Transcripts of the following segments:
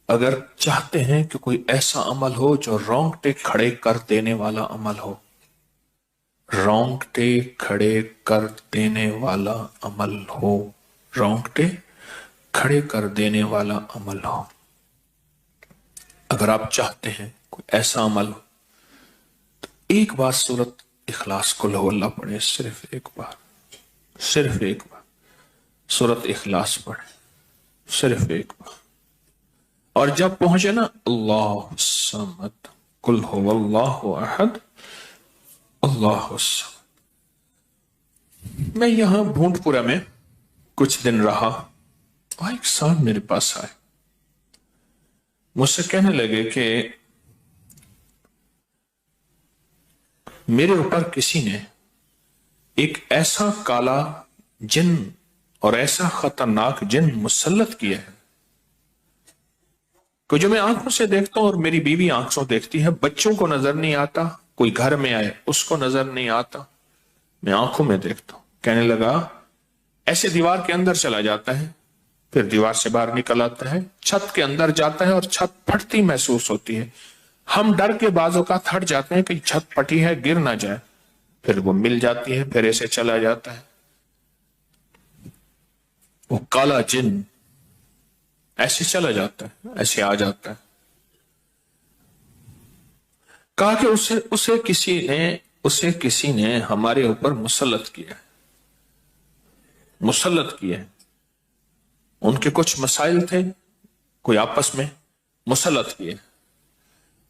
اگر چاہتے ہیں کہ کوئی ایسا عمل ہو جو رونگٹے کھڑے کر دینے والا عمل ہو، رونگٹے کھڑے کر دینے والا عمل ہو، رونگٹے کھڑے کر دینے والا عمل ہو، اگر آپ چاہتے ہیں کوئی ایسا عمل ہو تو ایک بار سورت اخلاص قل ہو اللہ پڑھے، صرف ایک بار سورت اخلاص پڑھے، صرف ایک بار. اور جب پہنچے نا اللہ الصمد قل هو اللہ احد اللہ الصمد. میں یہاں بھونٹ پورا میں کچھ دن رہا اور ایک صاحب میرے پاس آئے، مجھ سے کہنے لگے کہ میرے اوپر کسی نے ایک ایسا کالا جن اور ایسا خطرناک جن مسلط کیا ہے کہ جو میں آنکھوں سے دیکھتا ہوں اور میری بیوی آنکھوں دیکھتی ہے، بچوں کو نظر نہیں آتا، کوئی گھر میں آئے اس کو نظر نہیں آتا، میں آنکھوں میں دیکھتا ہوں. کہنے لگا ایسے دیوار کے اندر چلا جاتا ہے، پھر دیوار سے باہر نکل آتا ہے، چھت کے اندر جاتا ہے اور چھت پھٹتی محسوس ہوتی ہے، ہم ڈر کے بعض اوقات ہٹ جاتے ہیں کہ چھت پھٹی ہے گر نہ جائے، پھر وہ مل جاتی ہے، پھر ایسے چلا جاتا ہے. وہ کالا جن ایسے چلا جاتا ہے، ایسے آ جاتا ہے. کہا کہ اسے کسی نے ہمارے اوپر مسلط کیا ہے، ان کے کچھ مسائل تھے، کوئی آپس میں مسلط کیے،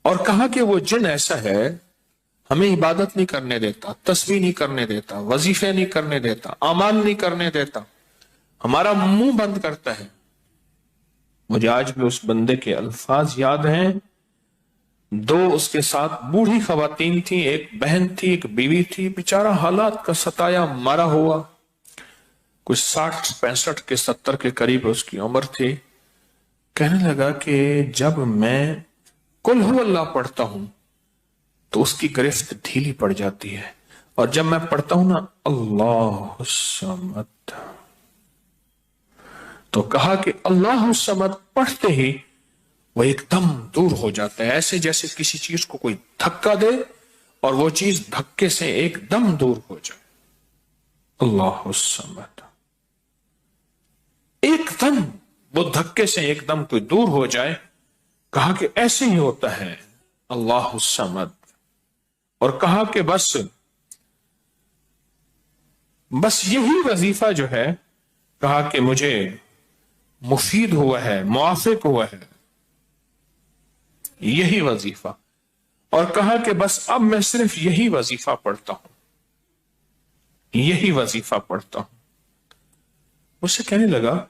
اور کہا کہ وہ جن ایسا ہے ہمیں عبادت نہیں کرنے دیتا، تسبیح نہیں کرنے دیتا، وظیفے نہیں کرنے دیتا، اعمال نہیں کرنے دیتا، ہمارا منہ بند کرتا ہے. مجھے آج بھی اس بندے کے الفاظ یاد ہیں. 2 اس کے ساتھ بوڑھی خواتین تھیں، ایک بہن تھی، ایک بیوی تھی، بیچارہ حالات کا ستایا مارا ہوا، کچھ 60 65 کے 70 کے قریب اس کی عمر تھی. کہنے لگا کہ جب میں قل ہو اللہ پڑھتا ہوں تو اس کی گرفت ڈھیلی پڑ جاتی ہے، اور جب میں پڑھتا ہوں نا اللہ الصمد، تو کہا کہ اللہ الصمد پڑھتے ہی وہ ایک دم دور ہو جاتا ہے، ایسے جیسے کسی چیز کو کوئی دھکا دے اور وہ چیز دھکے سے ایک دم دور ہو جائے. اللہ الصمد، ایک دم وہ دھکے سے ایک دم کوئی دور ہو جائے. کہا کہ ایسے ہی ہوتا ہے اللہ الصمد، اور کہا کہ بس یہی وظیفہ جو ہے، کہا کہ مجھے مفید ہوا ہے، موافق ہوا ہے یہی وظیفہ، اور کہا کہ بس اب میں صرف یہی وظیفہ پڑھتا ہوں. مجھ سے کہنے لگا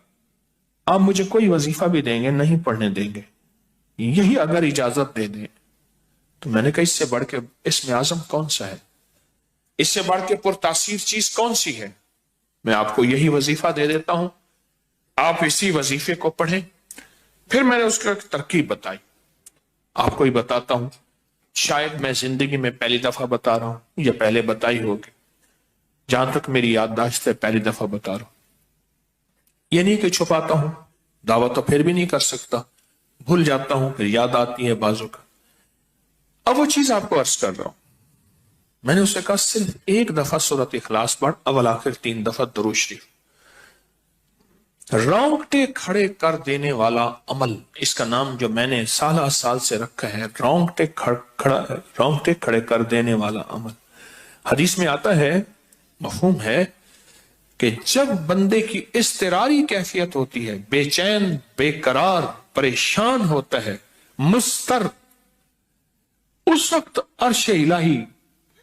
آپ مجھے کوئی وظیفہ بھی دیں گے نہیں پڑھنے دیں گے، یہی اگر اجازت دے دیں. تو میں نے کہا اس سے بڑھ کے اسم اعظم کون سا ہے، اس سے بڑھ کے پرتاثیر چیز کون سی ہے؟ میں آپ کو یہی وظیفہ دے دیتا ہوں، آپ اسی وظیفے کو پڑھیں. پھر میں نے اس کو ایک ترکیب بتائی، آپ کو ہی بتاتا ہوں، شاید میں زندگی میں پہلی دفعہ بتا رہا ہوں یا پہلے بتائی ہوگی، جہاں تک میری یادداشت ہے پہلی دفعہ بتا رہا ہوں. یہ نہیں کہ چھپاتا ہوں، دعویٰ تو پھر بھی نہیں کر سکتا، بھول جاتا ہوں پھر یاد آتی ہے بازو کا. اب وہ چیز آپ کو عرض کر رہا ہوں. میں نے اسے کہا صرف ایک دفعہ سورۃ اخلاص پڑھ، اول آخر 3 دفعہ درود شریف. رونگٹے کھڑے کر دینے والا عمل، اس کا نام جو میں نے سال سے رکھا ہے رونگٹے کھڑے کر دینے والا عمل. حدیث میں آتا ہے، مفہوم ہے کہ جب بندے کی اضطراری کیفیت ہوتی ہے، بے چین، بے قرار، پریشان ہوتا ہے، مضطر، اس وقت عرش الہی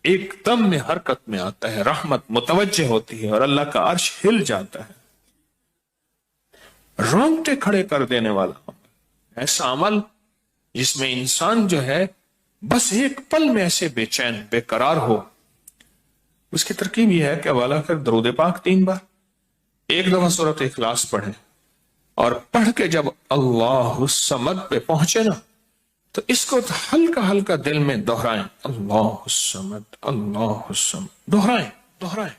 ایک دم میں حرکت میں آتا ہے، رحمت متوجہ ہوتی ہے اور اللہ کا عرش ہل جاتا ہے. رونگٹے کھڑے کر دینے والا عمل، ایسا عمل جس میں انسان جو ہے بس ایک پل میں ایسے بے چین بے قرار ہو. اس کی ترکیب یہ ہے کہ والا کر درود پاک 3 بار، ایک دفعہ سورۃ اخلاص پڑھیں، اور پڑھ کے جب اللہ الصمد پہ پہنچے نا تو اس کو ہلکا ہلکا دل میں دہرائیں، اللہ الصمد اللہ الصمد، دہرائیں،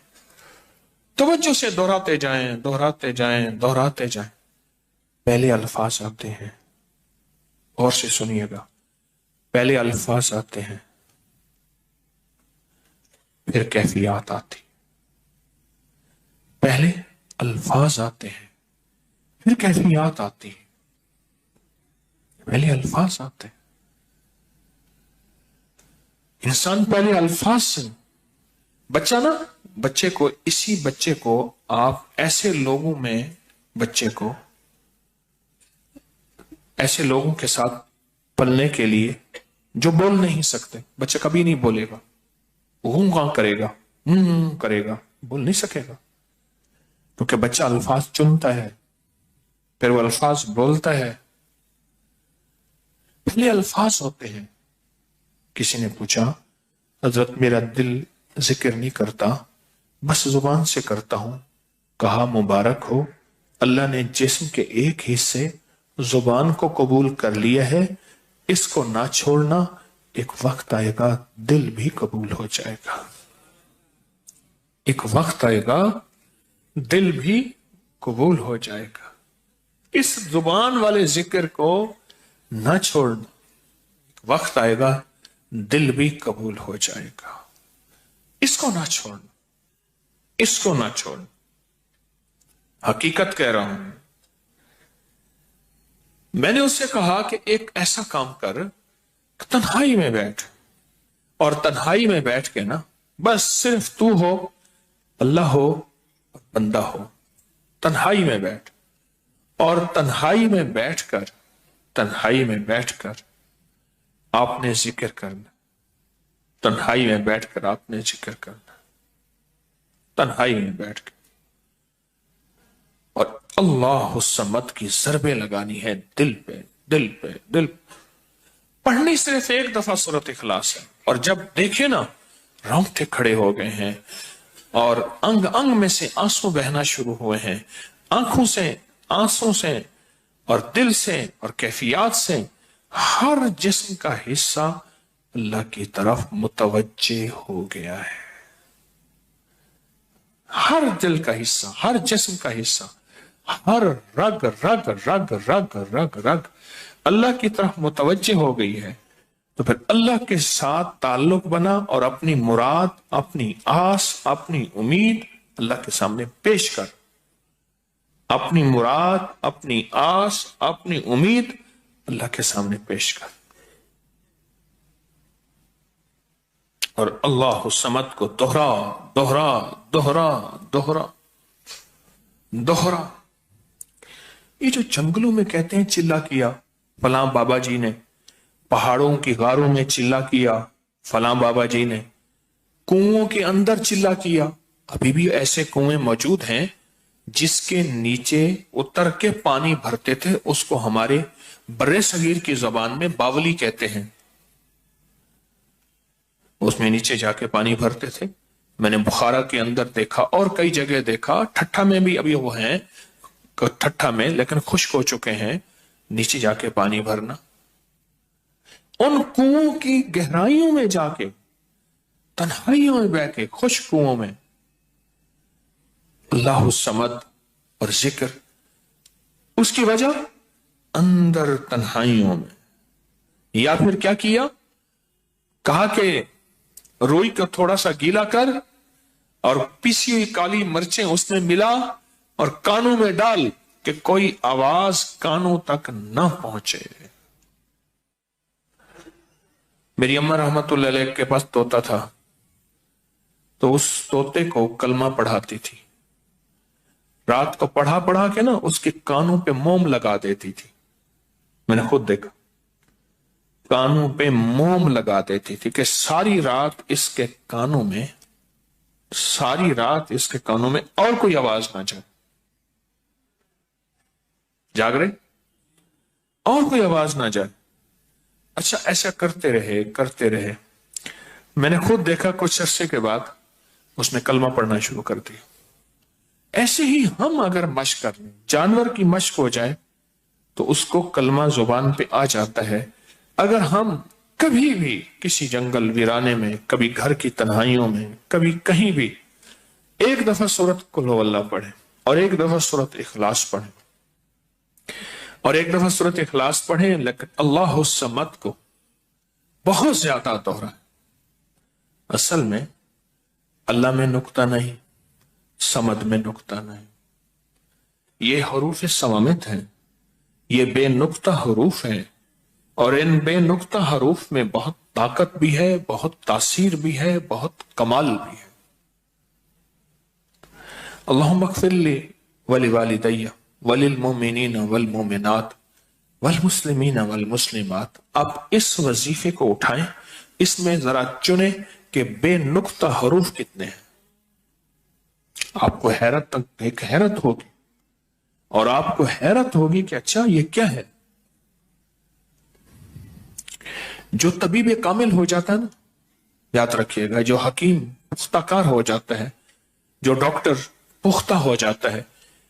توجہ سے دہراتے جائیں. پہلے الفاظ آتے ہیں اور سے سنیے گا، پہلے الفاظ آتے ہیں پھر کیفیات آتی، پہلے الفاظ آتے ہیں پھر کیفیات آتی، پہلے الفاظ آتے ہیں، انسان پہلے الفاظ سے، بچہ نا، اسی بچے کو آپ ایسے لوگوں میں، بچے کو ایسے لوگوں کے ساتھ پلنے کے لیے جو بول نہیں سکتے، بچہ کبھی نہیں بولے گا، ہوں کہاں کرے گا، کرے گا، بول نہیں سکے گا، کیونکہ بچہ الفاظ چنتا ہے پھر وہ الفاظ بولتا ہے، پہلے الفاظ ہوتے ہیں۔ کسی نے پوچھا، حضرت میرا دل ذکر نہیں کرتا، بس زبان سے کرتا ہوں۔ کہا مبارک ہو، اللہ نے جسم کے ایک حصے زبان کو قبول کر لیا ہے، اس کو نہ چھوڑنا، ایک وقت آئے گا دل بھی قبول ہو جائے گا، ایک وقت آئے گا دل بھی قبول ہو جائے گا، اس زبان والے ذکر کو نہ چھوڑنا، ایک وقت آئے گا دل بھی قبول ہو جائے گا، اس کو نہ چھوڑنا، اس کو نہ چھوڑنا، حقیقت کہہ رہا ہوں۔ میں نے اس سے کہا کہ ایک ایسا کام کر، تنہائی میں بیٹھ، اور تنہائی میں بیٹھ کے نا، بس صرف تو ہو، اللہ ہو، بندہ ہو، تنہائی میں بیٹھ، اور تنہائی میں بیٹھ کر، تنہائی میں بیٹھ کر آپ نے ذکر کرنا، تنہائی میں بیٹھ کر آپ نے ذکر کرنا، تنہائی میں بیٹھ کر، اور اللہ الصمد کی ضربیں لگانی ہے دل پہ، دل پہ، دل پہ۔ پڑھنی صرف ایک دفعہ سورۃ اخلاص ہے، اور جب دیکھیں نا رونگٹے کھڑے ہو گئے ہیں اور انگ انگ میں سے آنسو بہنا شروع ہوئے ہیں، آنکھوں سے، آنسوں سے، اور دل سے، اور کیفیات سے، ہر جسم کا حصہ اللہ کی طرف متوجہ ہو گیا ہے، ہر دل کا حصہ، ہر جسم کا حصہ، ہر رگ رگ رگ رگ رگ رگ اللہ کی طرف متوجہ ہو گئی ہے، تو پھر اللہ کے ساتھ تعلق بنا، اور اپنی مراد، اپنی آس، اپنی امید اللہ کے سامنے پیش کر، اپنی مراد، اپنی آس، اپنی امید اللہ کے سامنے پیش کر، اور اللہ الصمد کو دوہرا دوہرا دوہرا دوہرا دوہرا۔ یہ جو جنگلوں میں کہتے ہیں چلا کیا فلاں بابا جی نے، پہاڑوں کی غاروں میں چلا کیا فلاں بابا جی نے، کنووں کے اندر چلا کیا، ابھی بھی ایسے کنویں موجود ہیں جس کے نیچے اتر کے پانی بھرتے تھے، اس کو ہمارے برے صغیر کی زبان میں باولی کہتے ہیں، اس میں نیچے جا کے پانی بھرتے تھے۔ میں نے بخارا کے اندر دیکھا اور کئی جگہ دیکھا، ٹھٹھا میں بھی ابھی وہ ہیں، ٹھٹھا میں لیکن خشک ہو چکے ہیں، نیچے جا کے پانی بھرنا، ان کنووں کی گہرائیوں میں جا کے، تنہائیوں میں بیٹھ کے، خشک کنووں میں اللہ الصمد اور ذکر، اس کی وجہ اندر تنہائیوں میں۔ یا پھر کیا کیا، کہا کہ روئی کو تھوڑا سا گیلا کر اور پیسی ہوئی کالی مرچیں اس میں ملا اور کانوں میں ڈال کہ کوئی آواز کانوں تک نہ پہنچے۔ میری اماں رحمت اللہ علیہ کے پاس طوطا تھا، تو اس طوطے کو کلمہ پڑھاتی تھی، رات کو پڑھا پڑھا کے نا اس کے کانوں پہ موم لگا دیتی تھی، میں نے خود دیکھا، کانوں پہ موم لگا دیتی تھی کہ ساری رات اس کے کانوں میں، ساری رات اس کے کانوں میں اور کوئی آواز نہ جائے، جاگ رہے، اور کوئی آواز نہ جائے۔ اچھا ایسا کرتے رہے کرتے رہے، میں نے خود دیکھا کچھ عرصے کے بعد اس نے کلمہ پڑھنا شروع کر دیا۔ ایسے ہی ہم اگر مشق کر لیں، جانور کی مشق ہو جائے تو اس کو کلمہ زبان پہ آ جاتا ہے۔ اگر ہم کبھی بھی کسی جنگل ویرانے میں، کبھی گھر کی تنہائیوں میں، کبھی کہیں بھی ایک دفعہ سورۃ قل ہو اللہ پڑھیں اور ایک دفعہ سورۃ اخلاص پڑھیں، اور ایک دفعہ سورۃ اخلاص پڑھیں، لیکن اللہ الصمد کو بہت زیادہ دوہرا ہے۔ اصل میں اللہ میں نقطہ نہیں، صمد میں نقطہ نہیں، یہ حروف صوامت ہیں، یہ بے نقطہ حروف ہیں، اور ان بے نقطہ حروف میں بہت طاقت بھی ہے، بہت تاثیر بھی ہے، بہت کمال بھی ہے۔ اللہم اغفر لی ولوالدی وللمؤمنین والمؤمنات والمسلمین والمسلمات۔ آپ اس وظیفے کو اٹھائیں، اس میں ذرا چنیں کہ بے نقطہ حروف کتنے ہیں۔ آپ کو حیرت ہوگی، اور آپ کو حیرت ہوگی کہ اچھا یہ کیا ہے۔ جو طبیب کامل ہو جاتا ہے نا، یاد رکھیے گا، جو حکیم پختہ کار ہو جاتا ہے، جو ڈاکٹر پختہ ہو جاتا ہے،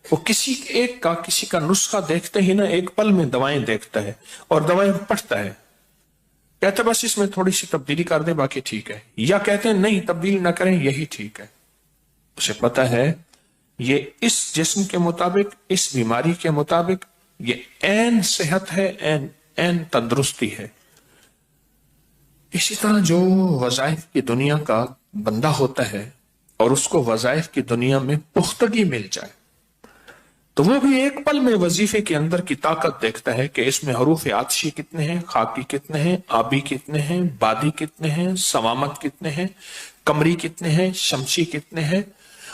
وہ کسی کا نسخہ دیکھتے ہی نا ایک پل میں دوائیں دیکھتا ہے اور دوائیں پڑھتا ہے، کہتے بس اس میں تھوڑی سی تبدیلی کر دیں باقی ٹھیک ہے، یا کہتے ہیں نہیں تبدیلی نہ کریں یہی ٹھیک ہے۔ اسے پتا ہے یہ اس جسم کے مطابق، اس بیماری کے مطابق یہ عین صحت ہے، عین تندرستی ہے۔ اسی طرح جو وظائف کی دنیا کا بندہ ہوتا ہے اور اس کو وظائف کی دنیا میں پختگی مل جائے تو وہ بھی ایک پل میں وظیفے کے اندر کی طاقت دیکھتا ہے کہ اس میں حروف عاطشی کتنے ہیں، خاکی کتنے ہیں، آبی کتنے ہیں، بادی کتنے ہیں، صوامت کتنے ہیں، قمری کتنے ہیں، شمسی کتنے ہیں،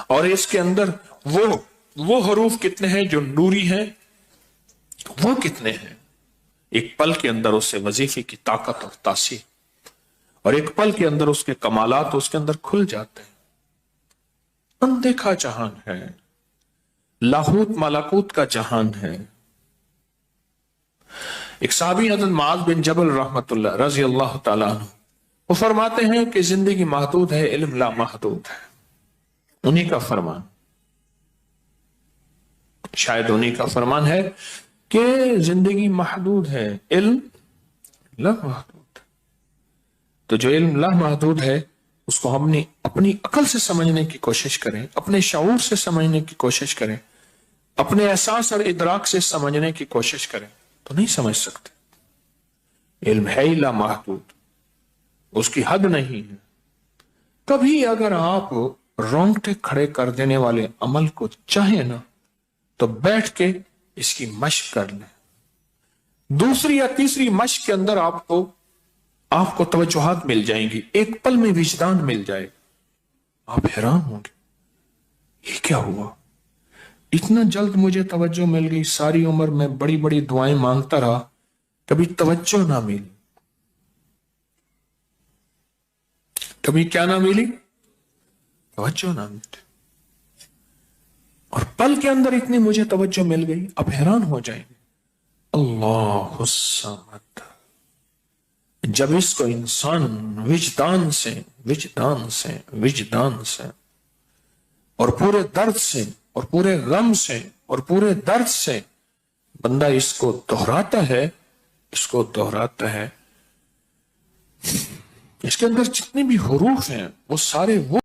اور اس کے اندر وہ حروف کتنے ہیں جو نوری ہیں، وہ کتنے ہیں۔ ایک پل کے اندر اس سے وظیفے کی طاقت اور تاثیر، اور ایک پل کے اندر اس کے کمالات اس کے اندر کھل جاتے ہیں۔ اندیکھا جہان ہے، لاہوت ملکوت کا جہان ہے۔ ایک صحابی حضرت معاذ بن جبل رحمت اللہ رضی اللہ تعالیٰ عنہ، وہ فرماتے ہیں کہ زندگی محدود ہے، علم لا محدود ہے۔ انہی کا فرمان، شاید انہی کا فرمان ہے کہ زندگی محدود ہے، علم لا محدود۔ تو جو علم لا محدود ہے اس کو ہم نے اپنی عقل سے سمجھنے کی کوشش کریں، اپنے شعور سے سمجھنے کی کوشش کریں، اپنے احساس اور ادراک سے سمجھنے کی کوشش کریں تو نہیں سمجھ سکتے۔ علم ہے ہی لا محدود، اس کی حد نہیں ہے۔ کبھی اگر آپ رونگٹے کھڑے کر دینے والے عمل کو چاہیں نا تو بیٹھ کے اس کی مشق کر لیں۔ دوسری یا تیسری مشق کے اندر آپ کو توجہات مل جائیں گی، ایک پل میں وجدان مل جائے، آپ حیران ہوں گے یہ کیا ہوا، اتنا جلد مجھے توجہ مل گئی، ساری عمر میں بڑی بڑی دعائیں مانگتا رہا، کبھی توجہ نہ ملی، کبھی کیا نہ ملی، توجہ نہ ملی، اور پل کے اندر اتنی مجھے توجہ مل گئی، اب حیران ہو جائیں گے۔ اللہ الصمد، جب اس کو انسان وجدان سے اور پورے درد سے اور پورے غم سے اور پورے درد سے بندہ اس کو دہراتا ہے، اس کے اندر جتنے بھی حروف ہیں وہ سارے وہ